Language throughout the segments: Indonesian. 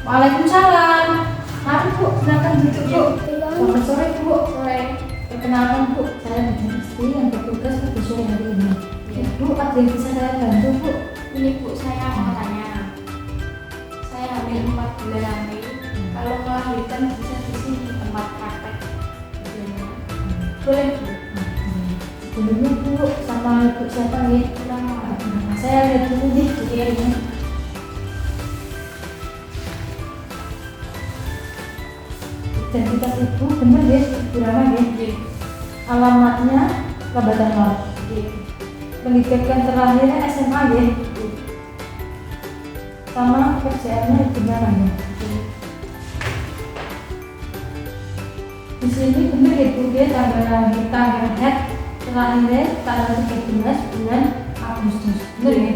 Waalaikumsalam. Mari Bu, silakan duduk Bu. Selamat sore Bu. Sore. Perkenalkan Bu, saya Bu Isti yang bertugas pada sore hari ini. Bu, ada yang bisa saya bantu Bu? Ini Bu, saya mau tanya. Saya hamil 4 bulan nanti. Kalau melahirkan bisa di sini tempat praktek. Boleh Bu? Sebelumnya Bu, sama Ibu siapa nih? Saya lihat dulu nih ini. Identitas Ibu benar ya, Ibu Rama ya? Alamatnya Lembatan Lor. Pendidikan terakhirnya SMA ya? Sama kerjaannya Ibu Rama ya? Di sini benar ya Bu ya, tanggal head terakhirnya tanggal 13 bulan Agustus. Benar ya?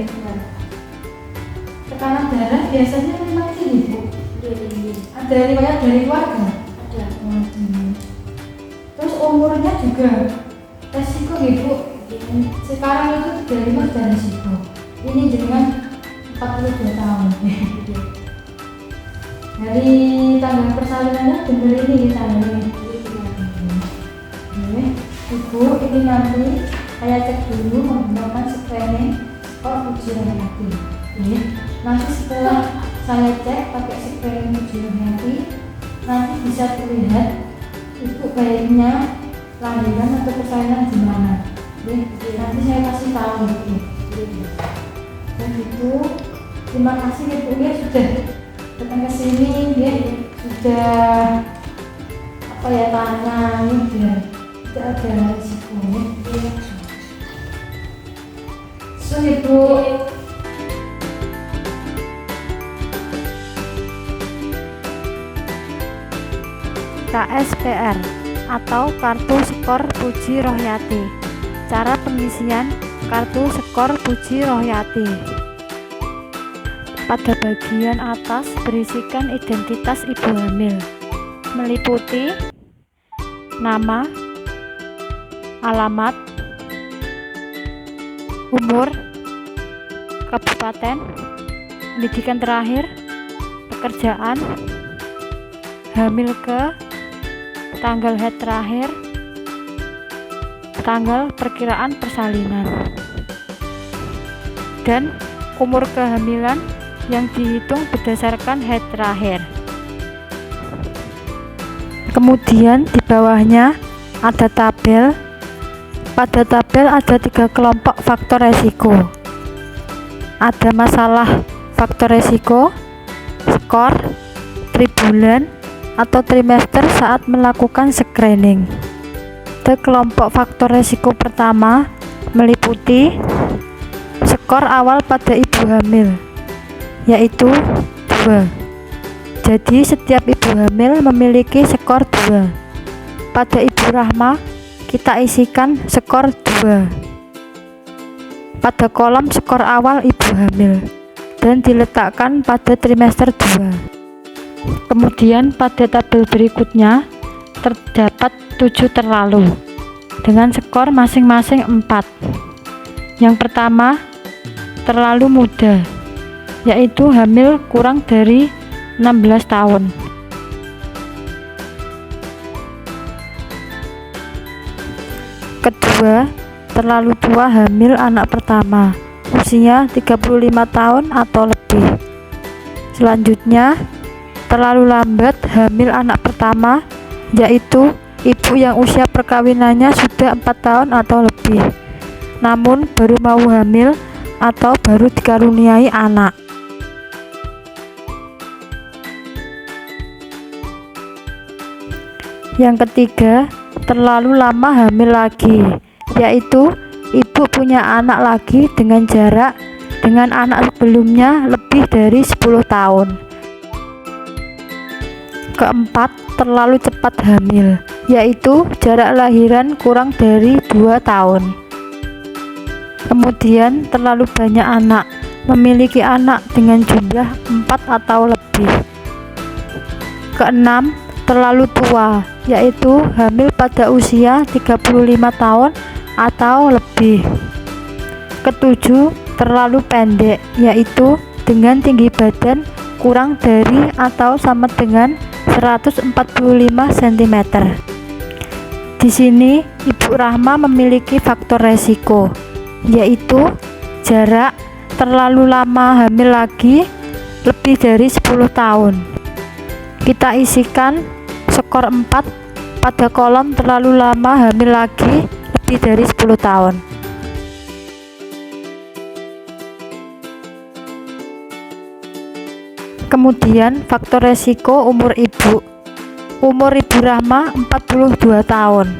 Tekanan darah biasanya memang tinggi Bu. Ada riwayat dari keluarga? Ada. Terus umurnya juga resiko ya Bu. Sekarang itu 35 sudah resiko. Ini dengan 42 tahun. Dari tanggal persalinannya benar ini tanggalnya. Ibu, ini nanti saya cek dulu menggunakan screening skor uji rohani. Nanti setelah saya cek pakai screening uji rohani, nanti bisa terlihat ibu bayinya lahiran atau persalinan di mana. Nanti saya kasih tahu itu. Dan itu terima kasih Ibu ya sudah datang ke sini ya, sudah tanya ini biar tidak ada risikonya. So Ibu, KSPR atau Kartu Skor Puji Rohyati. Cara pengisian Kartu Skor Puji Rohyati. Pada bagian atas berisikan identitas ibu hamil, meliputi nama, alamat, umur, kabupaten, pendidikan terakhir, pekerjaan, hamil ke, tanggal head terakhir, tanggal perkiraan persalinan, dan umur kehamilan yang dihitung berdasarkan head terakhir. Kemudian di bawahnya ada tabel. Pada tabel ada 3 kelompok faktor resiko. Ada masalah faktor resiko, skor, tribulan atau trimester saat melakukan screening. Kelompok faktor resiko pertama meliputi skor awal pada ibu hamil, yaitu 2. Jadi setiap ibu hamil memiliki skor 2. Pada ibu rahma kita isikan skor 2 pada kolom skor awal ibu hamil dan diletakkan pada trimester 2. Kemudian pada tabel berikutnya terdapat 7 terlalu dengan skor masing-masing 4. Yang pertama, terlalu muda, yaitu hamil kurang dari 16 tahun. Kedua, terlalu tua hamil anak pertama, usia 35 tahun atau lebih. Selanjutnya, terlalu lambat hamil anak pertama, yaitu ibu yang usia perkawinannya sudah 4 tahun atau lebih, namun baru mau hamil atau baru dikaruniai anak. Yang ketiga, terlalu lama hamil lagi, yaitu ibu punya anak lagi dengan jarak dengan anak sebelumnya lebih dari 10 tahun. Keempat, terlalu cepat hamil, yaitu jarak lahiran kurang dari 2 tahun. Kemudian terlalu banyak anak, memiliki anak dengan jumlah 4 atau lebih. Keenam, terlalu tua, yaitu hamil pada usia 35 tahun atau lebih. Ketujuh, terlalu pendek, yaitu dengan tinggi badan kurang dari atau sama dengan 145 cm. Di sini Ibu Rahma memiliki faktor resiko, yaitu jarak, terlalu lama hamil lagi, lebih dari 10 tahun. Kita isikan skor 4 pada kolom terlalu lama hamil lagi, lebih dari 10 tahun. Kemudian faktor resiko umur ibu. Umur Ibu Rahma 42 tahun.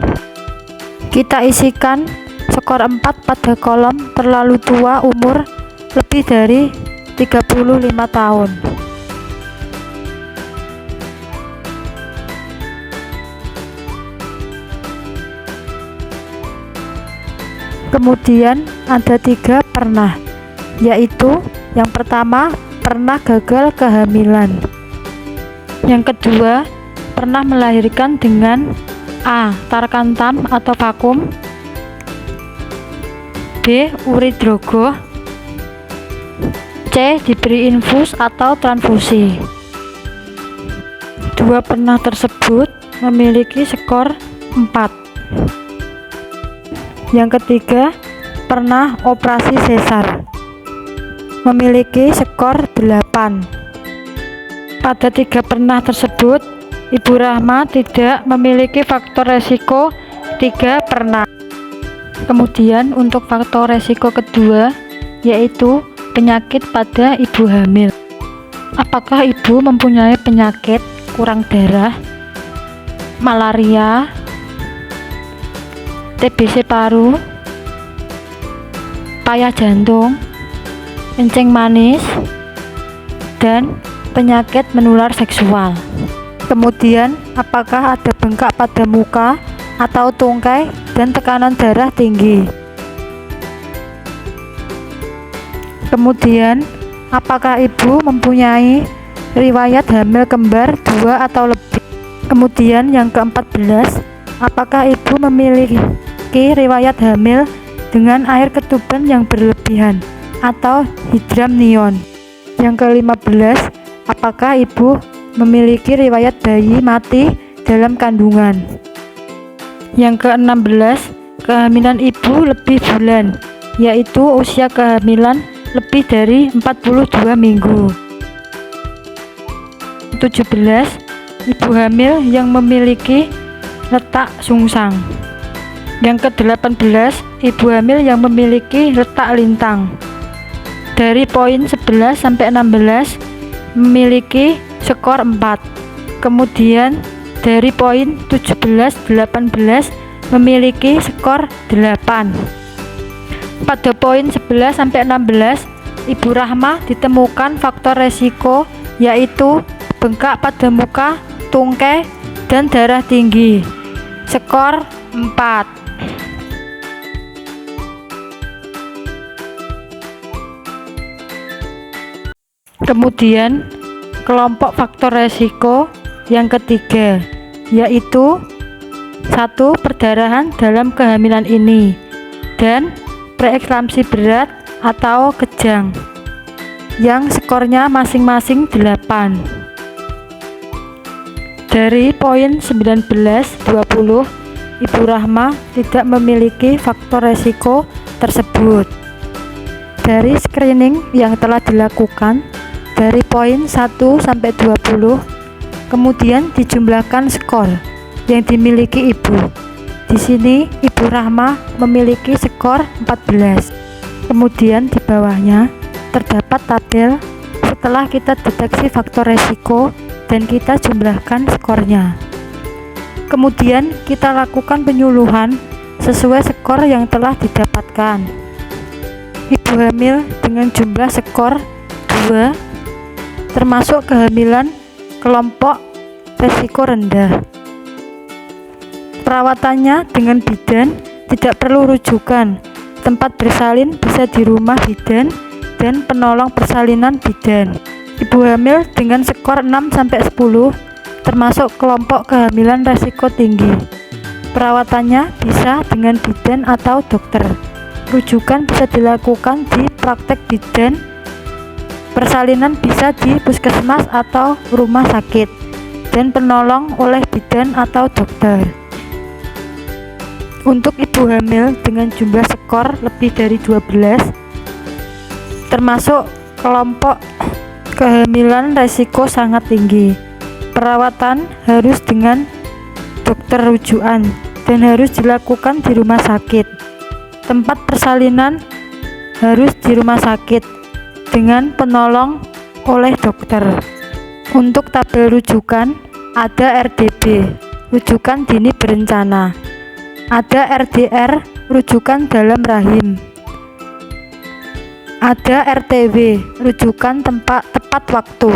Kita isikan skor 4 pada kolom terlalu tua umur lebih dari 35 tahun. Kemudian ada 3 pernah, yaitu yang pertama pernah gagal kehamilan, yang kedua pernah melahirkan dengan A. Tarkantam atau vakum, B. uridrogo, C. diberi infus atau transfusi. 2 pernah tersebut memiliki skor 4. Yang ketiga pernah operasi sesar, memiliki skor 8. Pada 3 pernah tersebut Ibu Rahma tidak memiliki faktor resiko 3 pernah. Kemudian untuk faktor resiko kedua, yaitu penyakit pada ibu hamil. Apakah ibu mempunyai penyakit kurang darah, malaria, TBC paru, payah jantung, kencing manis, dan penyakit menular seksual? Kemudian apakah ada bengkak pada muka atau tungkai dan tekanan darah tinggi? Kemudian apakah ibu mempunyai riwayat hamil kembar 2 atau lebih? Kemudian yang ke-14, apakah ibu memiliki riwayat hamil dengan air ketuban yang berlebihan atau hidramnion? Yang ke-15, apakah ibu memiliki riwayat bayi mati dalam kandungan? Yang ke-16, kehamilan ibu lebih bulan, yaitu usia kehamilan lebih dari 42 minggu. 17, ibu hamil yang memiliki letak sungsang. Yang ke-18, ibu hamil yang memiliki letak lintang. Dari poin 11 sampai 16 memiliki skor 4. Kemudian dari poin 17-18 memiliki skor 8. Pada poin 11 sampai 16 Ibu Rahma ditemukan faktor resiko, yaitu bengkak pada muka, tungkai, dan darah tinggi. Skor 4. Kemudian kelompok faktor resiko yang ketiga, yaitu 1. Perdarahan dalam kehamilan ini, dan preeklamsi berat atau kejang yang skornya masing-masing 8. Dari poin 19-20 Ibu Rahma tidak memiliki faktor resiko tersebut. Dari screening yang telah dilakukan dari poin 1-20, kemudian dijumlahkan skor yang dimiliki ibu. Di sini Ibu Rahma memiliki skor 14. Kemudian di bawahnya terdapat tabel setelah kita deteksi faktor resiko dan kita jumlahkan skornya. Kemudian kita lakukan penyuluhan sesuai skor yang telah didapatkan. Ibu hamil dengan jumlah skor 2 termasuk kehamilan kelompok resiko rendah. Perawatannya dengan bidan tidak perlu rujukan. Tempat bersalin bisa di rumah bidan dan penolong persalinan bidan. Ibu hamil dengan skor 6-10 termasuk kelompok kehamilan resiko tinggi. Perawatannya bisa dengan bidan atau dokter. Rujukan bisa dilakukan di praktek bidan Persalinan bisa di puskesmas atau rumah sakit dan penolong oleh bidan atau dokter. Untuk ibu hamil dengan jumlah skor lebih dari 12 termasuk kelompok kehamilan resiko sangat tinggi, perawatan harus dengan dokter rujukan dan harus dilakukan di rumah sakit. Tempat persalinan harus di rumah sakit dengan penolong oleh dokter. Untuk tabel rujukan ada RDB, rujukan dini berencana, ada RDR, rujukan dalam rahim, ada RTW, rujukan tepat waktu,